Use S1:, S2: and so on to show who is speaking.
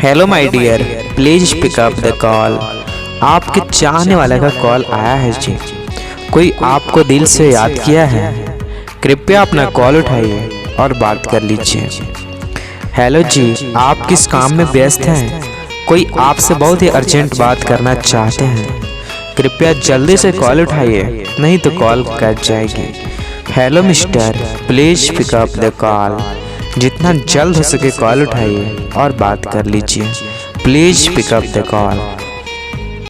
S1: Hello my dear, please pick up the call. आपके चाहने वाले का कॉल आया है जी। कोई आपको दिल से याद किया है। कृपया अपना कॉल उठाइए और बात कर लीजिए। हेलो जी, आप किस काम में व्यस्त हैं? कोई आपसे बहुत ही अर्जेंट बात करना चाहते हैं। कृपया जल्दी से कॉल उठाइए, नहीं तो कॉल कट जाएगी। Hello mister, please pick up the call. जितना जल्द हो सके कॉल उठाइए और बात कर लीजिए। Please pick up the call.